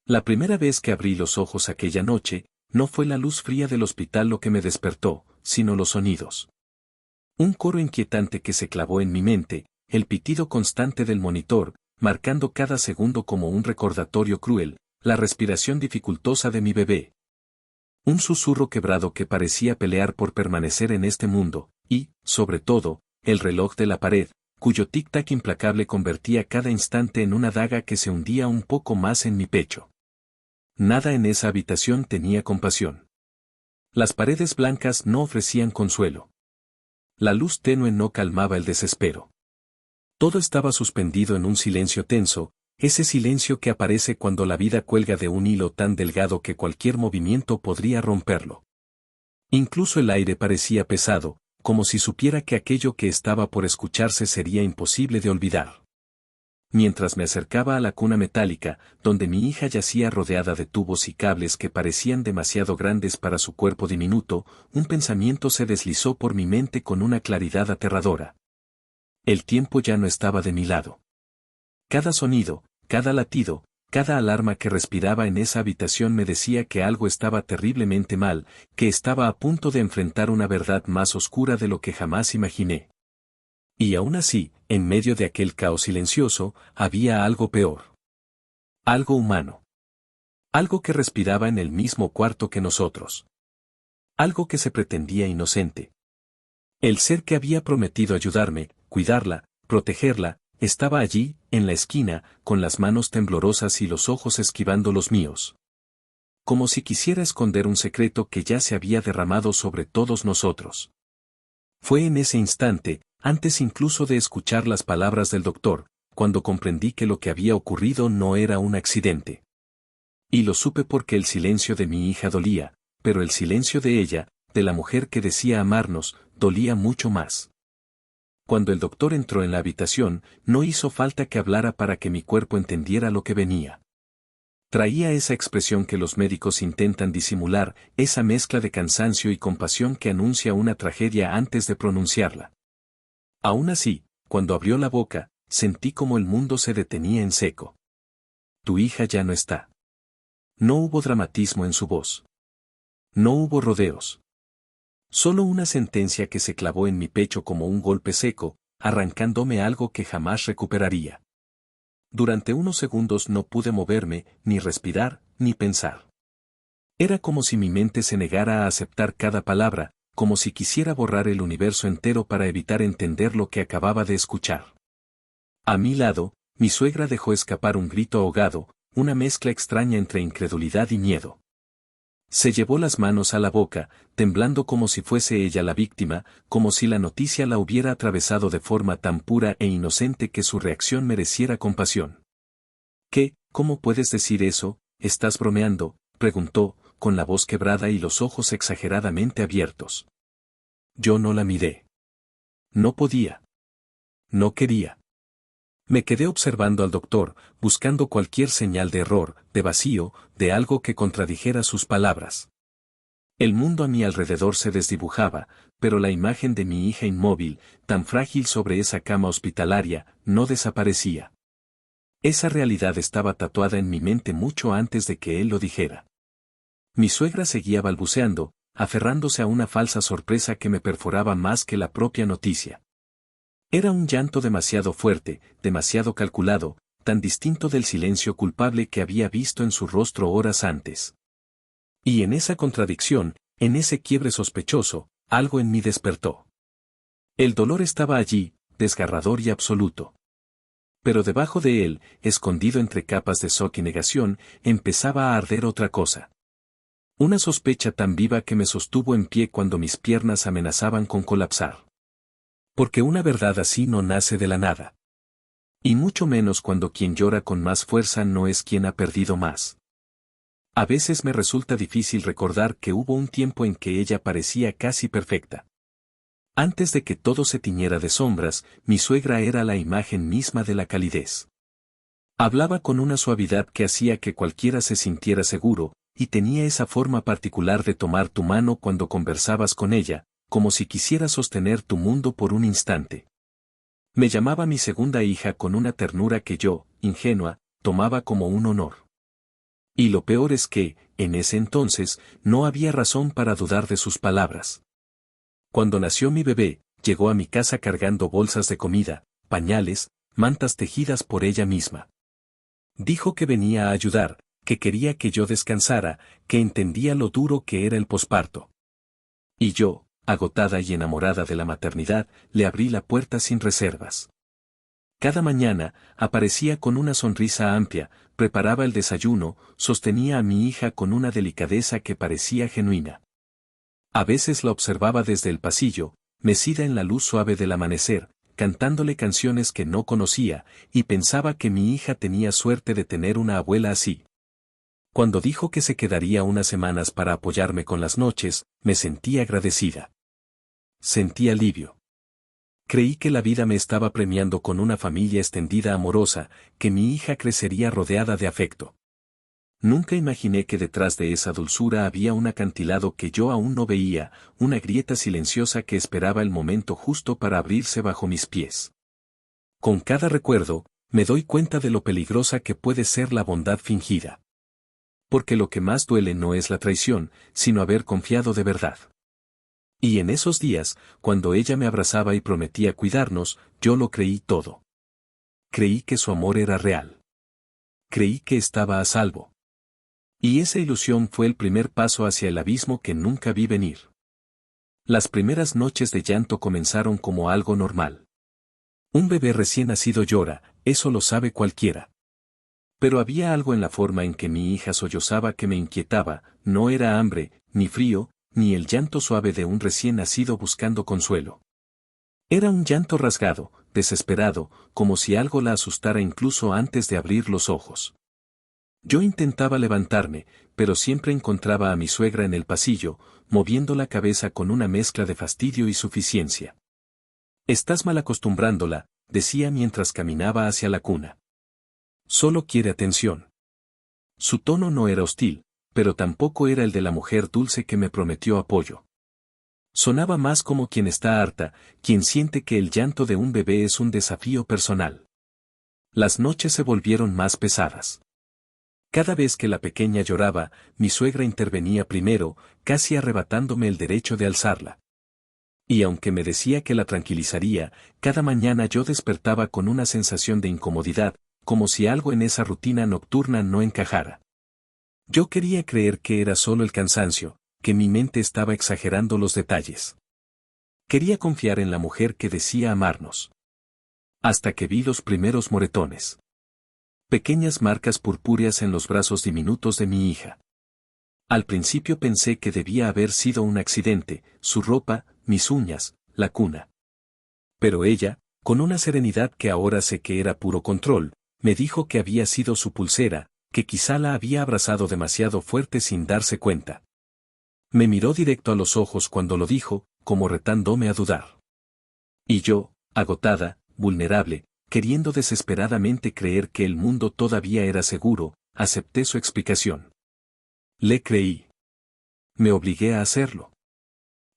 La primera vez que abrí los ojos aquella noche, no fue la luz fría del hospital lo que me despertó, sino los sonidos. Un coro inquietante que se clavó en mi mente, el pitido constante del monitor, marcando cada segundo como un recordatorio cruel, la respiración dificultosa de mi bebé. Un susurro quebrado que parecía pelear por permanecer en este mundo, y, sobre todo, el reloj de la pared, cuyo tic-tac implacable convertía cada instante en una daga que se hundía un poco más en mi pecho. Nada en esa habitación tenía compasión. Las paredes blancas no ofrecían consuelo. La luz tenue no calmaba el desespero. Todo estaba suspendido en un silencio tenso, ese silencio que aparece cuando la vida cuelga de un hilo tan delgado que cualquier movimiento podría romperlo. Incluso el aire parecía pesado, como si supiera que aquello que estaba por escucharse sería imposible de olvidar. Mientras me acercaba a la cuna metálica, donde mi hija yacía rodeada de tubos y cables que parecían demasiado grandes para su cuerpo diminuto, un pensamiento se deslizó por mi mente con una claridad aterradora. El tiempo ya no estaba de mi lado. Cada sonido, cada latido, cada alarma que respiraba en esa habitación me decía que algo estaba terriblemente mal, que estaba a punto de enfrentar una verdad más oscura de lo que jamás imaginé. Y aún así, en medio de aquel caos silencioso, había algo peor. Algo humano. Algo que respiraba en el mismo cuarto que nosotros. Algo que se pretendía inocente. El ser que había prometido ayudarme, cuidarla, protegerla, estaba allí, en la esquina, con las manos temblorosas y los ojos esquivando los míos. Como si quisiera esconder un secreto que ya se había derramado sobre todos nosotros. Fue en ese instante, antes incluso de escuchar las palabras del doctor, cuando comprendí que lo que había ocurrido no era un accidente. Y lo supe porque el silencio de mi hija dolía, pero el silencio de ella, de la mujer que decía amarnos, dolía mucho más. Cuando el doctor entró en la habitación, no hizo falta que hablara para que mi cuerpo entendiera lo que venía. Traía esa expresión que los médicos intentan disimular, esa mezcla de cansancio y compasión que anuncia una tragedia antes de pronunciarla. Aún así, cuando abrió la boca, sentí como el mundo se detenía en seco. Tu hija ya no está. No hubo dramatismo en su voz. No hubo rodeos. Solo una sentencia que se clavó en mi pecho como un golpe seco, arrancándome algo que jamás recuperaría. Durante unos segundos no pude moverme, ni respirar, ni pensar. Era como si mi mente se negara a aceptar cada palabra, como si quisiera borrar el universo entero para evitar entender lo que acababa de escuchar. A mi lado, mi suegra dejó escapar un grito ahogado, una mezcla extraña entre incredulidad y miedo. Se llevó las manos a la boca, temblando como si fuese ella la víctima, como si la noticia la hubiera atravesado de forma tan pura e inocente que su reacción mereciera compasión. ¿Qué? ¿Cómo puedes decir eso? ¿Estás bromeando?, preguntó, con la voz quebrada y los ojos exageradamente abiertos. Yo no la miré. No podía. No quería. Me quedé observando al doctor, buscando cualquier señal de error, de vacío, de algo que contradijera sus palabras. El mundo a mi alrededor se desdibujaba, pero la imagen de mi hija inmóvil, tan frágil sobre esa cama hospitalaria, no desaparecía. Esa realidad estaba tatuada en mi mente mucho antes de que él lo dijera. Mi suegra seguía balbuceando, aferrándose a una falsa sorpresa que me perforaba más que la propia noticia. Era un llanto demasiado fuerte, demasiado calculado, tan distinto del silencio culpable que había visto en su rostro horas antes. Y en esa contradicción, en ese quiebre sospechoso, algo en mí despertó. El dolor estaba allí, desgarrador y absoluto. Pero debajo de él, escondido entre capas de shock y negación, empezaba a arder otra cosa. Una sospecha tan viva que me sostuvo en pie cuando mis piernas amenazaban con colapsar. Porque una verdad así no nace de la nada. Y mucho menos cuando quien llora con más fuerza no es quien ha perdido más. A veces me resulta difícil recordar que hubo un tiempo en que ella parecía casi perfecta. Antes de que todo se tiñera de sombras, mi suegra era la imagen misma de la calidez. Hablaba con una suavidad que hacía que cualquiera se sintiera seguro, y tenía esa forma particular de tomar tu mano cuando conversabas con ella, como si quisiera sostener tu mundo por un instante. Me llamaba mi segunda hija con una ternura que yo, ingenua, tomaba como un honor. Y lo peor es que, en ese entonces, no había razón para dudar de sus palabras. Cuando nació mi bebé, llegó a mi casa cargando bolsas de comida, pañales, mantas tejidas por ella misma. Dijo que venía a ayudar, que quería que yo descansara, que entendía lo duro que era el posparto. Y yo, agotada y enamorada de la maternidad, le abrí la puerta sin reservas. Cada mañana, aparecía con una sonrisa amplia, preparaba el desayuno, sostenía a mi hija con una delicadeza que parecía genuina. A veces la observaba desde el pasillo, mecida en la luz suave del amanecer, cantándole canciones que no conocía, y pensaba que mi hija tenía suerte de tener una abuela así. Cuando dijo que se quedaría unas semanas para apoyarme con las noches, me sentí agradecida. Sentí alivio. Creí que la vida me estaba premiando con una familia extendida amorosa, que mi hija crecería rodeada de afecto. Nunca imaginé que detrás de esa dulzura había un acantilado que yo aún no veía, una grieta silenciosa que esperaba el momento justo para abrirse bajo mis pies. Con cada recuerdo, me doy cuenta de lo peligrosa que puede ser la bondad fingida. Porque lo que más duele no es la traición, sino haber confiado de verdad. Y en esos días, cuando ella me abrazaba y prometía cuidarnos, yo lo creí todo. Creí que su amor era real. Creí que estaba a salvo. Y esa ilusión fue el primer paso hacia el abismo que nunca vi venir. Las primeras noches de llanto comenzaron como algo normal. Un bebé recién nacido llora, eso lo sabe cualquiera. Pero había algo en la forma en que mi hija sollozaba que me inquietaba, no era hambre, ni frío, ni el llanto suave de un recién nacido buscando consuelo. Era un llanto rasgado, desesperado, como si algo la asustara incluso antes de abrir los ojos. Yo intentaba levantarme, pero siempre encontraba a mi suegra en el pasillo, moviendo la cabeza con una mezcla de fastidio y suficiencia. «Estás mal acostumbrándola», decía mientras caminaba hacia la cuna. «Solo quiere atención». Su tono no era hostil, pero tampoco era el de la mujer dulce que me prometió apoyo. Sonaba más como quien está harta, quien siente que el llanto de un bebé es un desafío personal. Las noches se volvieron más pesadas. Cada vez que la pequeña lloraba, mi suegra intervenía primero, casi arrebatándome el derecho de alzarla. Y aunque me decía que la tranquilizaría, cada mañana yo despertaba con una sensación de incomodidad, como si algo en esa rutina nocturna no encajara. Yo quería creer que era solo el cansancio, que mi mente estaba exagerando los detalles. Quería confiar en la mujer que decía amarnos. Hasta que vi los primeros moretones. Pequeñas marcas purpúreas en los brazos diminutos de mi hija. Al principio pensé que debía haber sido un accidente, su ropa, mis uñas, la cuna. Pero ella, con una serenidad que ahora sé que era puro control, me dijo que había sido su pulsera, que quizá la había abrazado demasiado fuerte sin darse cuenta. Me miró directo a los ojos cuando lo dijo, como retándome a dudar. Y yo, agotada, vulnerable, queriendo desesperadamente creer que el mundo todavía era seguro, acepté su explicación. Le creí. Me obligué a hacerlo.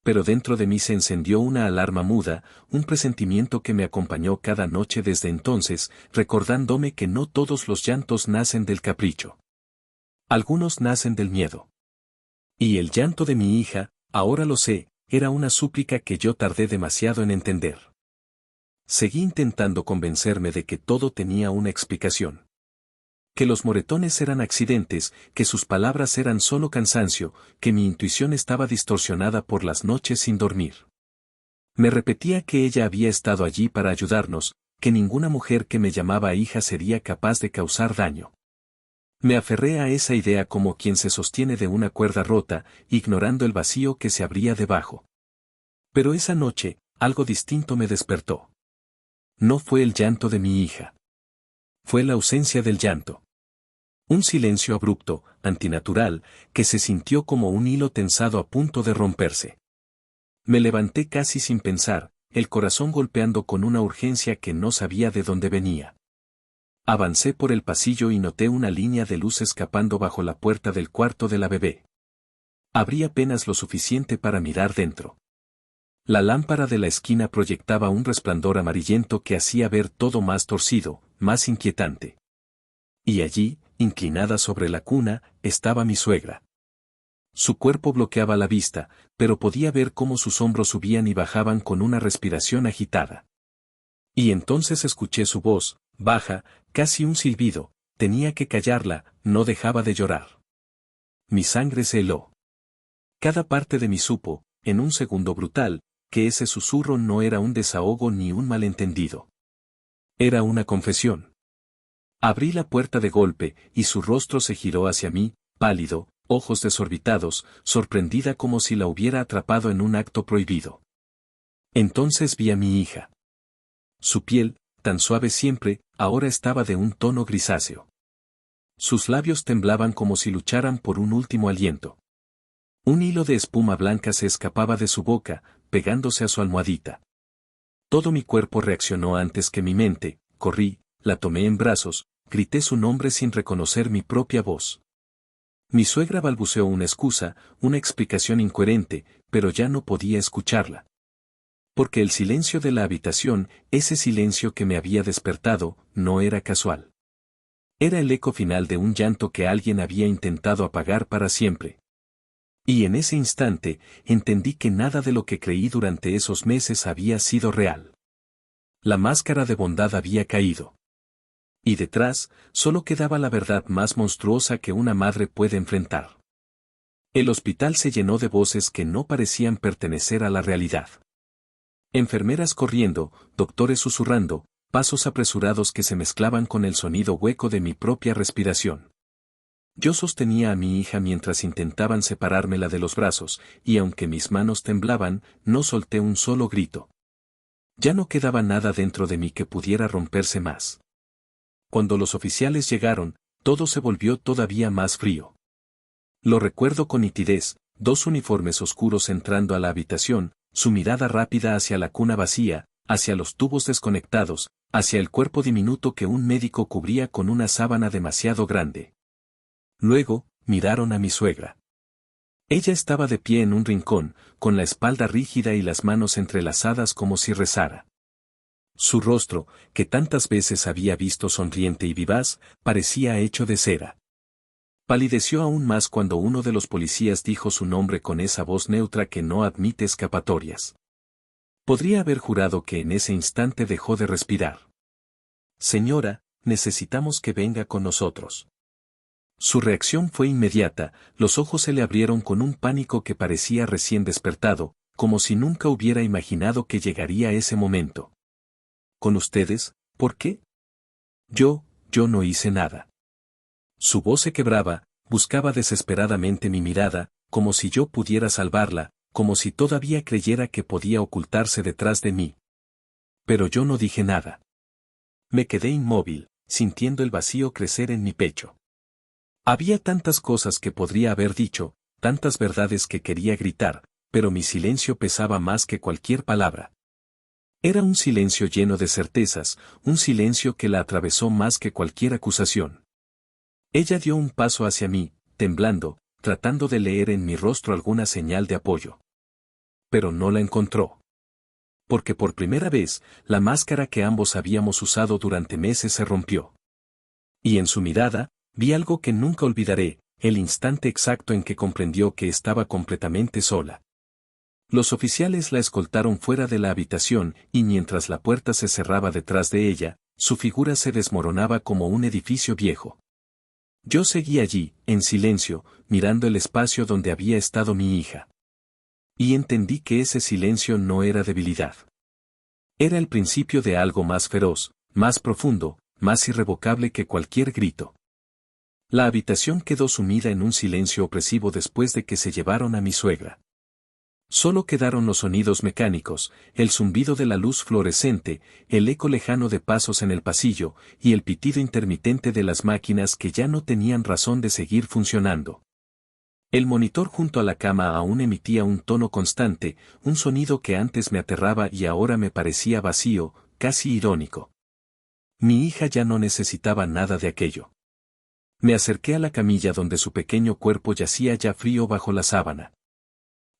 Pero dentro de mí se encendió una alarma muda, un presentimiento que me acompañó cada noche desde entonces, recordándome que no todos los llantos nacen del capricho. Algunos nacen del miedo. Y el llanto de mi hija, ahora lo sé, era una súplica que yo tardé demasiado en entender. Seguí intentando convencerme de que todo tenía una explicación. Que los moretones eran accidentes, que sus palabras eran solo cansancio, que mi intuición estaba distorsionada por las noches sin dormir. Me repetía que ella había estado allí para ayudarnos, que ninguna mujer que me llamaba hija sería capaz de causar daño. Me aferré a esa idea como quien se sostiene de una cuerda rota, ignorando el vacío que se abría debajo. Pero esa noche, algo distinto me despertó. No fue el llanto de mi hija. Fue la ausencia del llanto. Un silencio abrupto, antinatural, que se sintió como un hilo tensado a punto de romperse. Me levanté casi sin pensar, el corazón golpeando con una urgencia que no sabía de dónde venía. Avancé por el pasillo y noté una línea de luz escapando bajo la puerta del cuarto de la bebé. Abrí apenas lo suficiente para mirar dentro. La lámpara de la esquina proyectaba un resplandor amarillento que hacía ver todo más torcido, más inquietante. Y allí, inclinada sobre la cuna, estaba mi suegra. Su cuerpo bloqueaba la vista, pero podía ver cómo sus hombros subían y bajaban con una respiración agitada. Y entonces escuché su voz, baja, casi un silbido, tenía que callarla, no dejaba de llorar. Mi sangre se heló. Cada parte de mí supo, en un segundo brutal, que ese susurro no era un desahogo ni un malentendido. Era una confesión. Abrí la puerta de golpe, y su rostro se giró hacia mí, pálido, ojos desorbitados, sorprendida como si la hubiera atrapado en un acto prohibido. Entonces vi a mi hija. Su piel, tan suave siempre, ahora estaba de un tono grisáceo. Sus labios temblaban como si lucharan por un último aliento. Un hilo de espuma blanca se escapaba de su boca, pegándose a su almohadita. Todo mi cuerpo reaccionó antes que mi mente, corrí, la tomé en brazos, grité su nombre sin reconocer mi propia voz. Mi suegra balbuceó una excusa, una explicación incoherente, pero ya no podía escucharla. Porque el silencio de la habitación, ese silencio que me había despertado, no era casual. Era el eco final de un llanto que alguien había intentado apagar para siempre. Y en ese instante, entendí que nada de lo que creí durante esos meses había sido real. La máscara de bondad había caído. Y detrás, solo quedaba la verdad más monstruosa que una madre puede enfrentar. El hospital se llenó de voces que no parecían pertenecer a la realidad. Enfermeras corriendo, doctores susurrando, pasos apresurados que se mezclaban con el sonido hueco de mi propia respiración. Yo sostenía a mi hija mientras intentaban separármela de los brazos, y aunque mis manos temblaban, no solté un solo grito. Ya no quedaba nada dentro de mí que pudiera romperse más. Cuando los oficiales llegaron, todo se volvió todavía más frío. Lo recuerdo con nitidez, dos uniformes oscuros entrando a la habitación, su mirada rápida hacia la cuna vacía, hacia los tubos desconectados, hacia el cuerpo diminuto que un médico cubría con una sábana demasiado grande. Luego, miraron a mi suegra. Ella estaba de pie en un rincón, con la espalda rígida y las manos entrelazadas como si rezara. Su rostro, que tantas veces había visto sonriente y vivaz, parecía hecho de cera. Palideció aún más cuando uno de los policías dijo su nombre con esa voz neutra que no admite escapatorias. Podría haber jurado que en ese instante dejó de respirar. Señora, necesitamos que venga con nosotros. Su reacción fue inmediata, los ojos se le abrieron con un pánico que parecía recién despertado, como si nunca hubiera imaginado que llegaría ese momento. ¿Con ustedes? ¿Por qué? Yo no hice nada. Su voz se quebraba, buscaba desesperadamente mi mirada, como si yo pudiera salvarla, como si todavía creyera que podía ocultarse detrás de mí. Pero yo no dije nada. Me quedé inmóvil, sintiendo el vacío crecer en mi pecho. Había tantas cosas que podría haber dicho, tantas verdades que quería gritar, pero mi silencio pesaba más que cualquier palabra. Era un silencio lleno de certezas, un silencio que la atravesó más que cualquier acusación. Ella dio un paso hacia mí, temblando, tratando de leer en mi rostro alguna señal de apoyo. Pero no la encontró. Porque por primera vez, la máscara que ambos habíamos usado durante meses se rompió. Y en su mirada, vi algo que nunca olvidaré, el instante exacto en que comprendió que estaba completamente sola. Los oficiales la escoltaron fuera de la habitación y mientras la puerta se cerraba detrás de ella, su figura se desmoronaba como un edificio viejo. Yo seguí allí, en silencio, mirando el espacio donde había estado mi hija. Y entendí que ese silencio no era debilidad. Era el principio de algo más feroz, más profundo, más irrevocable que cualquier grito. La habitación quedó sumida en un silencio opresivo después de que se llevaron a mi suegra. Solo quedaron los sonidos mecánicos, el zumbido de la luz fluorescente, el eco lejano de pasos en el pasillo, y el pitido intermitente de las máquinas que ya no tenían razón de seguir funcionando. El monitor junto a la cama aún emitía un tono constante, un sonido que antes me aterraba y ahora me parecía vacío, casi irónico. Mi hija ya no necesitaba nada de aquello. Me acerqué a la camilla donde su pequeño cuerpo yacía ya frío bajo la sábana.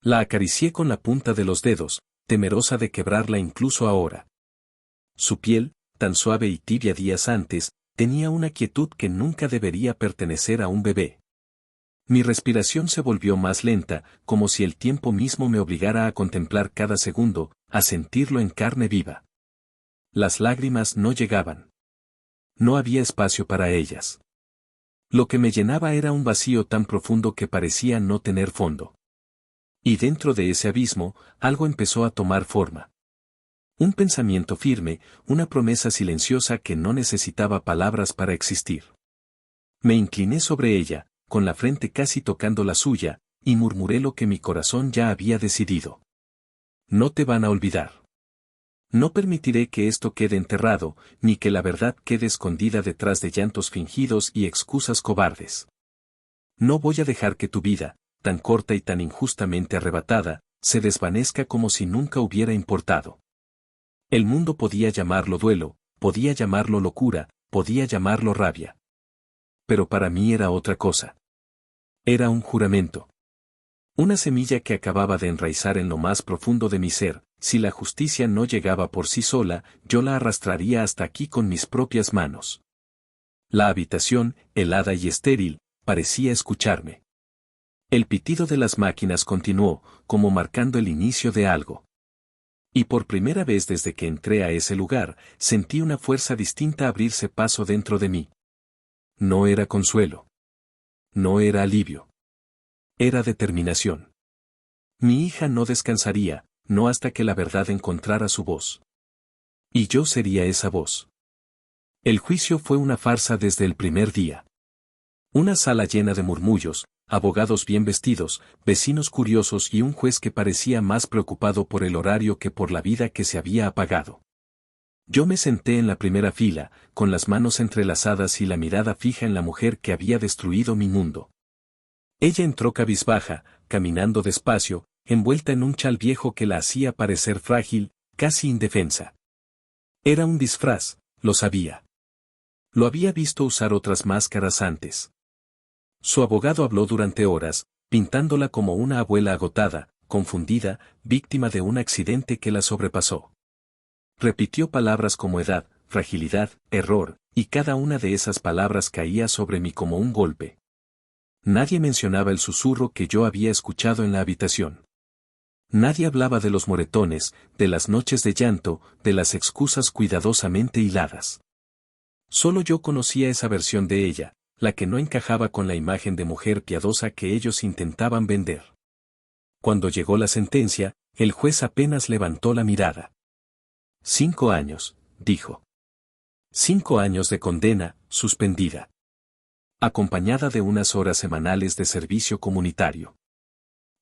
La acaricié con la punta de los dedos, temerosa de quebrarla incluso ahora. Su piel, tan suave y tibia días antes, tenía una quietud que nunca debería pertenecer a un bebé. Mi respiración se volvió más lenta, como si el tiempo mismo me obligara a contemplar cada segundo, a sentirlo en carne viva. Las lágrimas no llegaban. No había espacio para ellas. Lo que me llenaba era un vacío tan profundo que parecía no tener fondo. Y dentro de ese abismo, algo empezó a tomar forma. Un pensamiento firme, una promesa silenciosa que no necesitaba palabras para existir. Me incliné sobre ella, con la frente casi tocando la suya, y murmuré lo que mi corazón ya había decidido. No te van a olvidar. No permitiré que esto quede enterrado, ni que la verdad quede escondida detrás de llantos fingidos y excusas cobardes. No voy a dejar que tu vida, tan corta y tan injustamente arrebatada, se desvanezca como si nunca hubiera importado. El mundo podía llamarlo duelo, podía llamarlo locura, podía llamarlo rabia. Pero para mí era otra cosa. Era un juramento. Una semilla que acababa de enraizar en lo más profundo de mi ser. Si la justicia no llegaba por sí sola, yo la arrastraría hasta aquí con mis propias manos. La habitación, helada y estéril, parecía escucharme. El pitido de las máquinas continuó, como marcando el inicio de algo. Y por primera vez desde que entré a ese lugar, sentí una fuerza distinta abrirse paso dentro de mí. No era consuelo. No era alivio. Era determinación. Mi hija no descansaría, no hasta que la verdad encontrara su voz. Y yo sería esa voz. El juicio fue una farsa desde el primer día. Una sala llena de murmullos, abogados bien vestidos, vecinos curiosos y un juez que parecía más preocupado por el horario que por la vida que se había apagado. Yo me senté en la primera fila, con las manos entrelazadas y la mirada fija en la mujer que había destruido mi mundo. Ella entró cabizbaja, caminando despacio, envuelta en un chal viejo que la hacía parecer frágil, casi indefensa. Era un disfraz, lo sabía. Lo había visto usar otras máscaras antes. Su abogado habló durante horas, pintándola como una abuela agotada, confundida, víctima de un accidente que la sobrepasó. Repitió palabras como edad, fragilidad, error, y cada una de esas palabras caía sobre mí como un golpe. Nadie mencionaba el susurro que yo había escuchado en la habitación. Nadie hablaba de los moretones, de las noches de llanto, de las excusas cuidadosamente hiladas. Solo yo conocía esa versión de ella, la que no encajaba con la imagen de mujer piadosa que ellos intentaban vender. Cuando llegó la sentencia, el juez apenas levantó la mirada. 5 años, dijo. 5 años de condena, suspendida. Acompañada de unas horas semanales de servicio comunitario.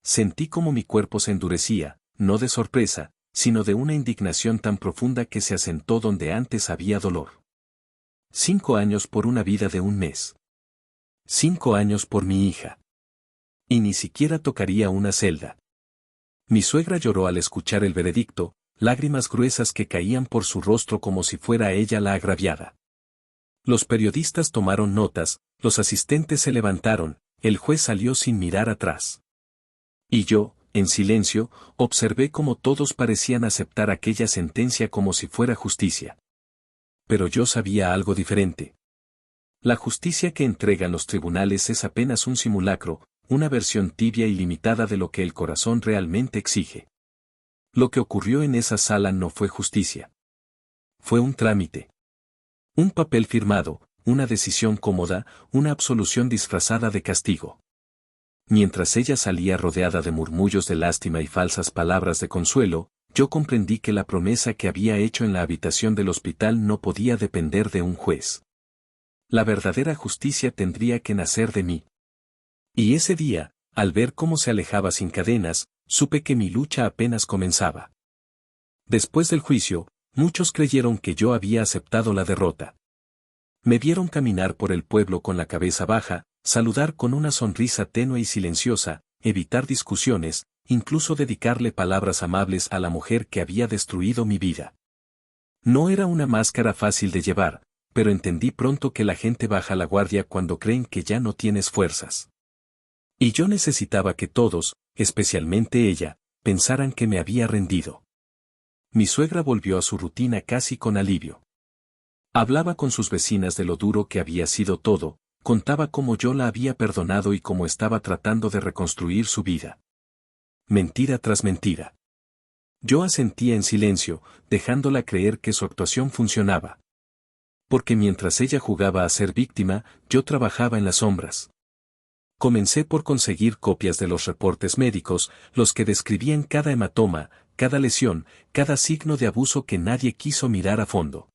Sentí como mi cuerpo se endurecía, no de sorpresa, sino de una indignación tan profunda que se asentó donde antes había dolor. 5 años por una vida de un mes. 5 años por mi hija. Y ni siquiera tocaría una celda. Mi suegra lloró al escuchar el veredicto, lágrimas gruesas que caían por su rostro como si fuera ella la agraviada. Los periodistas tomaron notas, los asistentes se levantaron, el juez salió sin mirar atrás. Y yo, en silencio, observé cómo todos parecían aceptar aquella sentencia como si fuera justicia. Pero yo sabía algo diferente. La justicia que entregan los tribunales es apenas un simulacro, una versión tibia y limitada de lo que el corazón realmente exige. Lo que ocurrió en esa sala no fue justicia. Fue un trámite. Un papel firmado, una decisión cómoda, una absolución disfrazada de castigo. Mientras ella salía rodeada de murmullos de lástima y falsas palabras de consuelo, yo comprendí que la promesa que había hecho en la habitación del hospital no podía depender de un juez. La verdadera justicia tendría que nacer de mí. Y ese día, al ver cómo se alejaba sin cadenas, supe que mi lucha apenas comenzaba. Después del juicio, muchos creyeron que yo había aceptado la derrota. Me vieron caminar por el pueblo con la cabeza baja, saludar con una sonrisa tenue y silenciosa, evitar discusiones, incluso dedicarle palabras amables a la mujer que había destruido mi vida. No era una máscara fácil de llevar, pero entendí pronto que la gente baja la guardia cuando creen que ya no tienes fuerzas. Y yo necesitaba que todos, especialmente ella, pensaran que me había rendido. Mi suegra volvió a su rutina casi con alivio. Hablaba con sus vecinas de lo duro que había sido todo, contaba cómo yo la había perdonado y cómo estaba tratando de reconstruir su vida. Mentira tras mentira. Yo asentía en silencio, dejándola creer que su actuación funcionaba. Porque mientras ella jugaba a ser víctima, yo trabajaba en las sombras. Comencé por conseguir copias de los reportes médicos, los que describían cada hematoma, cada lesión, cada signo de abuso que nadie quiso mirar a fondo.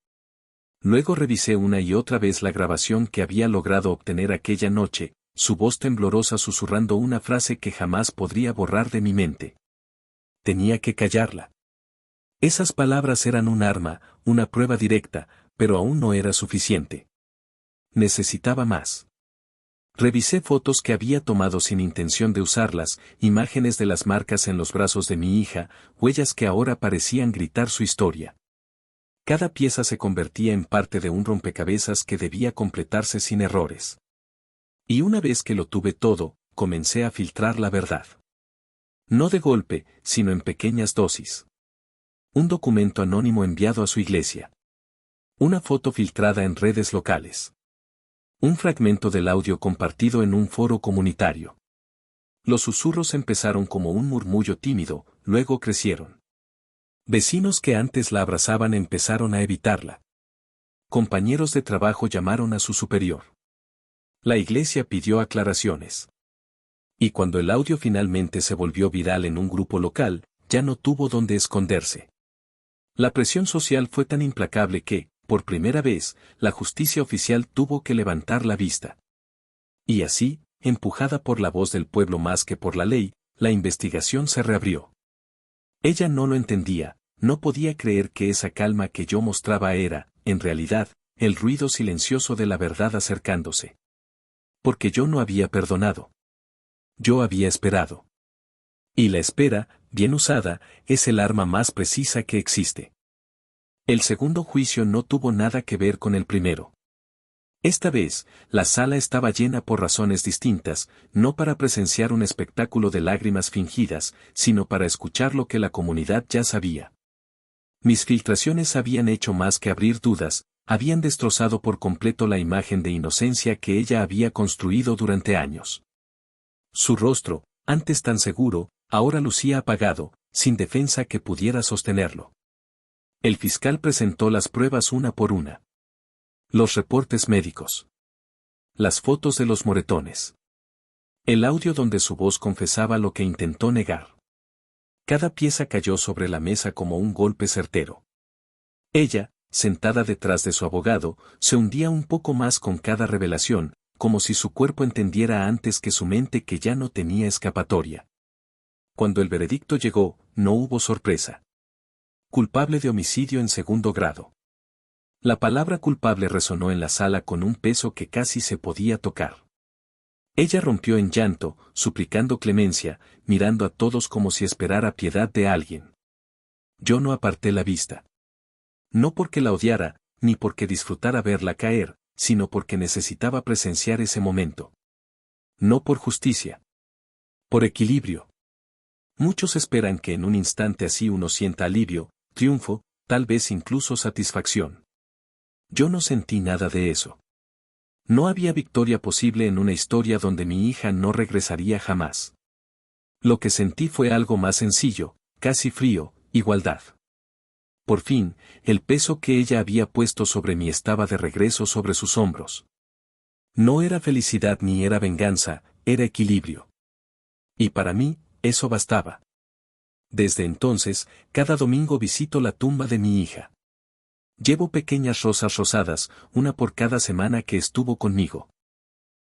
Luego revisé una y otra vez la grabación que había logrado obtener aquella noche, su voz temblorosa susurrando una frase que jamás podría borrar de mi mente. Tenía que callarla. Esas palabras eran un arma, una prueba directa, pero aún no era suficiente. Necesitaba más. Revisé fotos que había tomado sin intención de usarlas, imágenes de las marcas en los brazos de mi hija, huellas que ahora parecían gritar su historia. Cada pieza se convertía en parte de un rompecabezas que debía completarse sin errores. Y una vez que lo tuve todo, comencé a filtrar la verdad. No de golpe, sino en pequeñas dosis. Un documento anónimo enviado a su iglesia. Una foto filtrada en redes locales. Un fragmento del audio compartido en un foro comunitario. Los susurros empezaron como un murmullo tímido, luego crecieron. Vecinos que antes la abrazaban empezaron a evitarla. Compañeros de trabajo llamaron a su superior. La iglesia pidió aclaraciones. Y cuando el audio finalmente se volvió viral en un grupo local, ya no tuvo dónde esconderse. La presión social fue tan implacable que, por primera vez, la justicia oficial tuvo que levantar la vista. Y así, empujada por la voz del pueblo más que por la ley, la investigación se reabrió. Ella no lo entendía, no podía creer que esa calma que yo mostraba era, en realidad, el ruido silencioso de la verdad acercándose. Porque yo no había perdonado. Yo había esperado. Y la espera, bien usada, es el arma más precisa que existe. El segundo juicio no tuvo nada que ver con el primero. Esta vez, la sala estaba llena por razones distintas, no para presenciar un espectáculo de lágrimas fingidas, sino para escuchar lo que la comunidad ya sabía. Mis filtraciones habían hecho más que abrir dudas, habían destrozado por completo la imagen de inocencia que ella había construido durante años. Su rostro, antes tan seguro, ahora lucía apagado, sin defensa que pudiera sostenerlo. El fiscal presentó las pruebas una por una. Los reportes médicos. Las fotos de los moretones. El audio donde su voz confesaba lo que intentó negar. Cada pieza cayó sobre la mesa como un golpe certero. Ella, sentada detrás de su abogado, se hundía un poco más con cada revelación, como si su cuerpo entendiera antes que su mente que ya no tenía escapatoria. Cuando el veredicto llegó, no hubo sorpresa. Culpable de homicidio en segundo grado. La palabra culpable resonó en la sala con un peso que casi se podía tocar. Ella rompió en llanto, suplicando clemencia, mirando a todos como si esperara piedad de alguien. Yo no aparté la vista. No porque la odiara, ni porque disfrutara verla caer, sino porque necesitaba presenciar ese momento. No por justicia. Por equilibrio. Muchos esperan que en un instante así uno sienta alivio, triunfo, tal vez incluso satisfacción. Yo no sentí nada de eso. No había victoria posible en una historia donde mi hija no regresaría jamás. Lo que sentí fue algo más sencillo, casi frío, igualdad. Por fin, el peso que ella había puesto sobre mí estaba de regreso sobre sus hombros. No era felicidad ni era venganza, era equilibrio. Y para mí, eso bastaba. Desde entonces, cada domingo visito la tumba de mi hija. Llevo pequeñas rosas rosadas, una por cada semana que estuvo conmigo.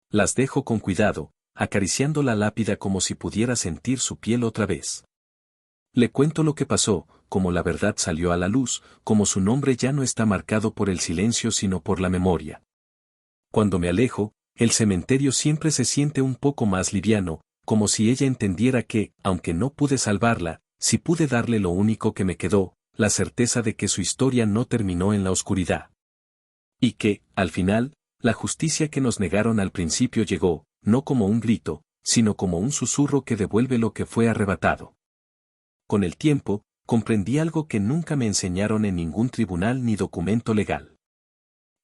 Las dejo con cuidado, acariciando la lápida como si pudiera sentir su piel otra vez. Le cuento lo que pasó, como la verdad salió a la luz, como su nombre ya no está marcado por el silencio sino por la memoria. Cuando me alejo, el cementerio siempre se siente un poco más liviano, como si ella entendiera que, aunque no pude salvarla, sí pude darle lo único que me quedó, la certeza de que su historia no terminó en la oscuridad. Y que, al final, la justicia que nos negaron al principio llegó, no como un grito, sino como un susurro que devuelve lo que fue arrebatado. Con el tiempo, comprendí algo que nunca me enseñaron en ningún tribunal ni documento legal.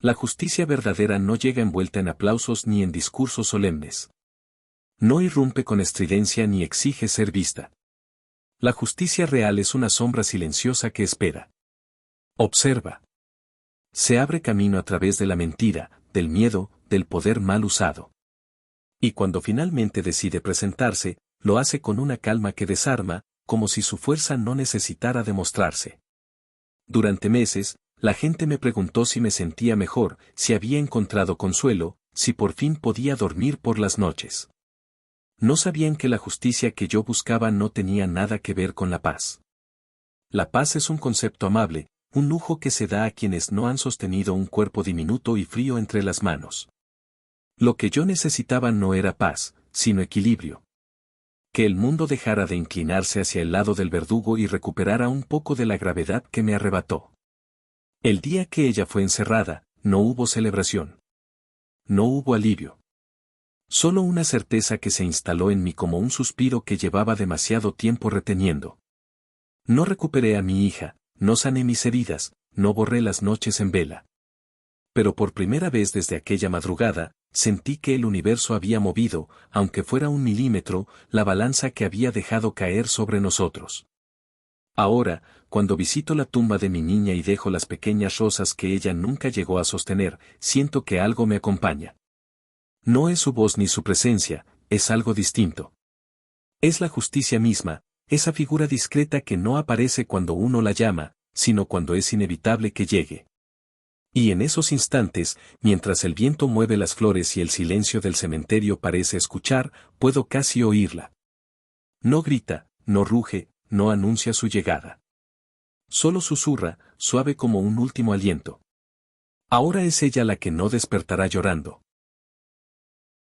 La justicia verdadera no llega envuelta en aplausos ni en discursos solemnes. No irrumpe con estridencia ni exige ser vista. La justicia real es una sombra silenciosa que espera. Observa. Se abre camino a través de la mentira, del miedo, del poder mal usado. Y cuando finalmente decide presentarse, lo hace con una calma que desarma, como si su fuerza no necesitara demostrarse. Durante meses, la gente me preguntó si me sentía mejor, si había encontrado consuelo, si por fin podía dormir por las noches. No sabían que la justicia que yo buscaba no tenía nada que ver con la paz. La paz es un concepto amable, un lujo que se da a quienes no han sostenido un cuerpo diminuto y frío entre las manos. Lo que yo necesitaba no era paz, sino equilibrio. Que el mundo dejara de inclinarse hacia el lado del verdugo y recuperara un poco de la gravedad que me arrebató. El día que ella fue encerrada, no hubo celebración. No hubo alivio. Solo una certeza que se instaló en mí como un suspiro que llevaba demasiado tiempo reteniendo. No recuperé a mi hija, no sané mis heridas, no borré las noches en vela. Pero por primera vez desde aquella madrugada, sentí que el universo había movido, aunque fuera 1 milímetro, la balanza que había dejado caer sobre nosotros. Ahora, cuando visito la tumba de mi niña y dejo las pequeñas rosas que ella nunca llegó a sostener, siento que algo me acompaña. No es su voz ni su presencia, es algo distinto. Es la justicia misma, esa figura discreta que no aparece cuando uno la llama, sino cuando es inevitable que llegue. Y en esos instantes, mientras el viento mueve las flores y el silencio del cementerio parece escuchar, puedo casi oírla. No grita, no ruge, no anuncia su llegada. Solo susurra, suave como un último aliento. Ahora es ella la que no despertará llorando.